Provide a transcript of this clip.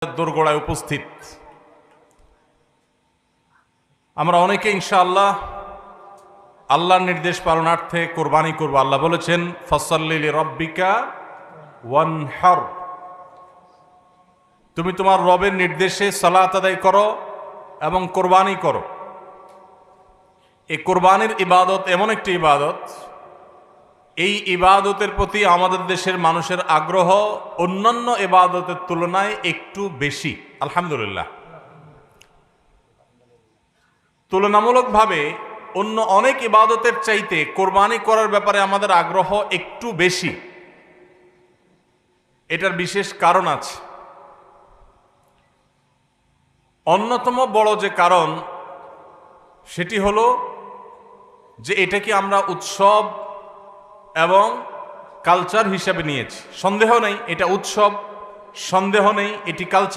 দোরগোড়ায় উপস্থিত আমরা অনেকে ইনশাআল্লাহ আল্লাহর নির্দেশ পালনার্থে কোরবানি করব। আল্লাহ বলেছেন ফাসাল্লি লিরাব্বিকা ওয়ানহার, তুমি তোমার রবের নির্দেশে সালাত আদায় করো এবং কোরবানি করো। এই কোরবানির ইবাদত এমন একটি ইবাদত, এই ইবাদতের প্রতি আমাদের দেশের মানুষের আগ্রহ অন্যান্য ইবাদতের তুলনায় একটু বেশি। আলহামদুলিল্লাহ, তুলনামূলকভাবে অন্য অনেক ইবাদতের চাইতে কোরবানি করার ব্যাপারে আমাদের আগ্রহ একটু বেশি। এটার বিশেষ কারণ আছে। অন্যতম বড় যে কারণ সেটি হলো যে এটাকে আমরা উৎসব এবং কালচার হিসাবে নিয়েছি। সন্দেহ নেই এটা উৎসব, সন্দেহ নেই এটি কালচার।